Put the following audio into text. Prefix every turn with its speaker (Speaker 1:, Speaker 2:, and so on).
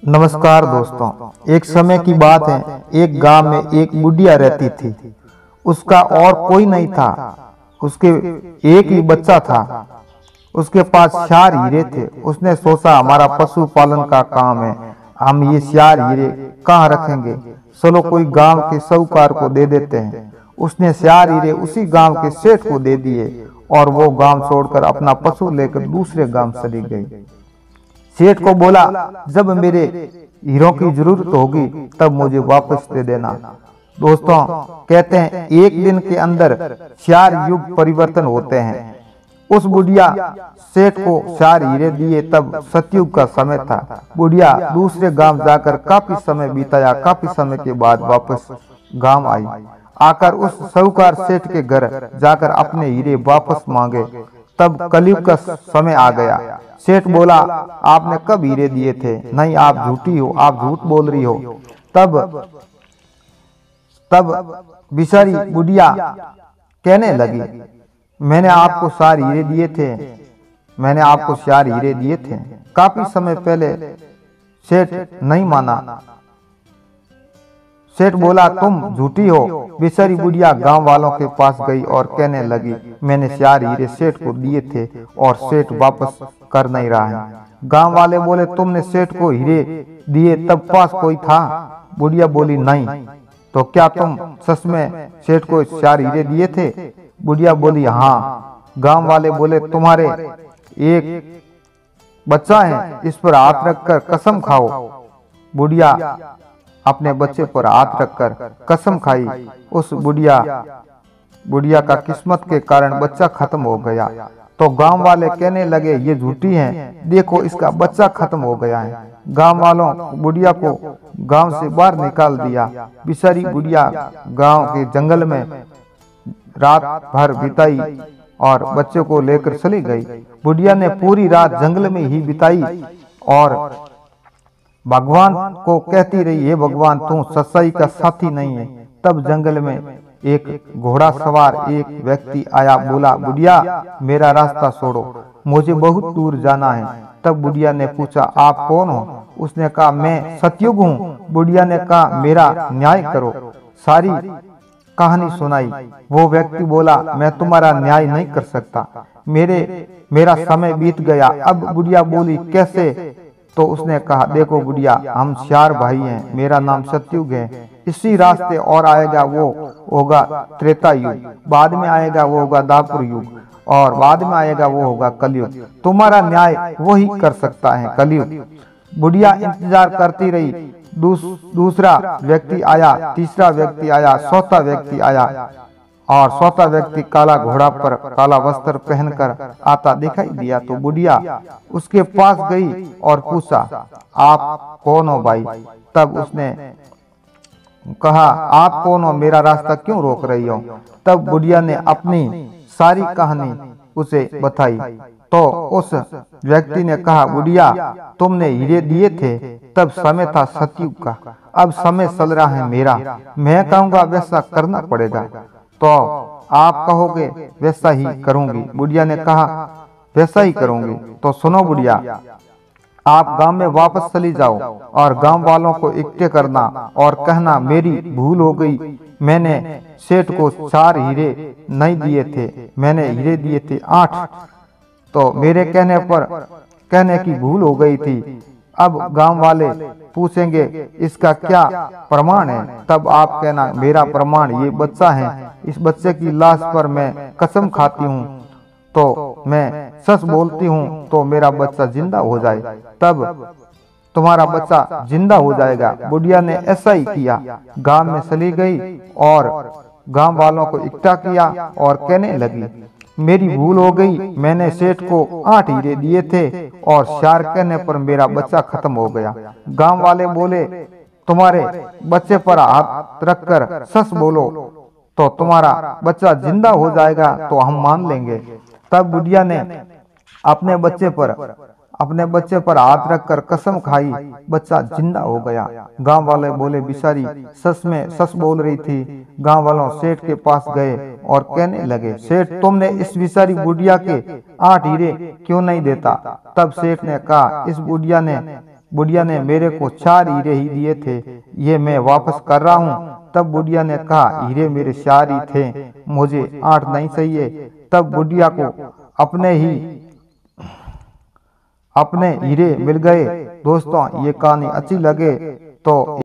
Speaker 1: नमस्कार दोस्तों। एक समय की बात है, एक गांव में एक बुढ़िया रहती थी। उसका और कोई नहीं था, उसके एक ही बच्चा था। उसके पास 4 हीरे थे। उसने सोचा हमारा पशुपालन का काम है, हम ये 4 हीरे कहाँ रखेंगे, चलो कोई गांव के साहूकार को दे देते हैं। उसने 4 हीरे उसी गांव के सेठ को दे दिए और वो गांव छोड़कर अपना पशु लेकर दूसरे गांव चली गई। सेठ को बोला, जब मेरे हीरों की जरूरत होगी तब मुझे वापस दे देना। दोस्तों, कहते हैं एक दिन के अंदर 4 युग परिवर्तन होते हैं। उस बुढ़िया सेठ को 4 हीरे दिए, तब सतयुग का समय था। बुढ़िया दूसरे गांव जाकर काफी समय बिताया। काफी समय के बाद वापस गांव आई। आकर उस साहूकार सेठ के घर जाकर अपने हीरे वापस मांगे। तब कलयुग का समय आ गया। सेठ बोला, आपने कब हीरे दिए थे? नहीं, आप झूठी हो, आप झूठ बोल रही हो। तब बिचारी बुढ़िया कहने लगी, मैंने आपको 4 हीरे दिए थे, मैंने आपको 4 हीरे दिए थे काफी समय पहले। सेठ नहीं माना। सेठ बोला, तुम झूठी हो। बेचारी बुढ़िया गांव वालों के पास गई और कहने लगी, मैंने 4 हीरे सेठ को दिए थे और सेठ वापस कर नहीं रहा है। गांव वाले बोले, तुमने सेठ को हीरे दिए तब पास कोई था? बुढ़िया बोली, नहीं। तो क्या तुम सच में सेठ को 4 हीरे दिए थे? बुढ़िया बोली, हाँ। गांव वाले बोले, तुम्हारे एक बच्चा है, इस पर हाथ रखकर कसम खाओ। बुढ़िया अपने बच्चे पर हाथ रखकर कसम खाई। उस बुढ़िया का किस्मत के कारण बच्चा खत्म हो गया। तो गांव वाले कहने लगे, ये झूठी हैं, देखो इसका बच्चा खत्म हो गया है। गांव वालों बुढ़िया को गांव से बाहर निकाल दिया। बेचारी बुढ़िया गांव के जंगल में रात भर बिताई और बच्चे को लेकर चली गई। बुढ़िया ने पूरी रात जंगल में ही बिताई और भगवान को कहती रही, हे भगवान, तू सच्चाई का साथी नहीं है। तब जंगल में एक घोड़ा सवार एक व्यक्ति आया। बोला, बुढ़िया, मेरा रास्ता छोड़ो, मुझे बहुत दूर जाना है। तब बुढ़िया ने पूछा, आप कौन हो? उसने कहा, मैं सतयुग हूँ। बुढ़िया ने कहा, मेरा न्याय करो। सारी कहानी सुनाई। वो व्यक्ति बोला, मैं तुम्हारा न्याय नहीं कर सकता, मेरा समय बीत गया। अब बुढ़िया बोली, कैसे? तो उसने कहा, देखो बुढ़िया, हम 4 भाई हैं, मेरा नाम सतयुग है। इसी रास्ते और आएगा वो होगा त्रेता युग, बाद में आएगा वो होगा दापुर युग, और बाद में आएगा वो होगा कलयुग। तुम्हारा न्याय वही कर सकता है, कलयुग। बुढ़िया इंतजार करती रही। दूसरा व्यक्ति आया, तीसरा व्यक्ति आया, चौथा व्यक्ति आया, और चौथा व्यक्ति काला घोड़ा पर काला वस्त्र पहनकर आता दिखाई दिया। तो बुढ़िया उसके पास गई और पूछा, आप कौन हो भाई? तब उसने कहा, आप कौन हो, मेरा रास्ता क्यों रोक रही हो? तब बुढ़िया ने अपनी सारी कहानी उसे बताई। तो उस व्यक्ति ने कहा, बुढ़िया, तुमने हीरे दिए थे तब समय था सतयुग का, अब समय चल रहा है मेरा, मैं कहूँगा वैसा करना पड़ेगा, तो आप कहोगे वैसा ही करूंगी। बुढ़िया ने कहा, वैसा ही करूंगी। तो सुनो बुढ़िया, आप गांव में वापस चली जाओ और गांव वालों को इकट्ठे करना और कहना, मेरी भूल हो गई, मैंने सेठ को 4 हीरे नहीं दिए थे, मैंने हीरे दिए थे 8। तो मेरे कहने की भूल हो गई थी। अब गांव वाले पूछेंगे, इसका क्या प्रमाण है? तब आप कहना, मेरा प्रमाण ये बच्चा है, इस बच्चे की लाश पर मैं कसम खाती हूँ, तो मैं सच बोलती हूँ तो मेरा बच्चा जिंदा हो जाए, तब तुम्हारा बच्चा जिंदा हो जाएगा। बुढ़िया ने ऐसा ही किया। गांव में चली गई और गांव वालों को इकट्ठा किया और कहने लगी, मेरी भूल हो गई, मैंने सेठ को 8 हीरे दिए थे और 4 कहने पर मेरा बच्चा खत्म हो गया। गांव वाले बोले, तुम्हारे बच्चे पर हाथ रखकर सच बोलो तो तुम्हारा बच्चा जिंदा हो जाएगा, तो हम मान लेंगे। तब बुढ़िया ने अपने बच्चे पर हाथ रखकर कसम खाई, बच्चा जिंदा हो गया। गांव वाले बोले, बिचारी सच में सच बोल रही थी। गांव वालों सेठ के पास गए और कहने लगे, सेठ, तुमने इस बिचारी बुढ़िया के 8 हीरे क्यों नहीं देता? तब सेठ ने कहा, इस बुढ़िया ने बुढ़िया ने मेरे को 4 हीरे ही दिए थे, ये मैं वापस कर रहा हूँ। तब बुढ़िया ने कहा हीरे मेरे 4 ही थे, मुझे 8 नहीं चाहिए। तब बुढ़िया को अपने हीरे मिल गए। दोस्तों ये कहानी अच्छी लगे तो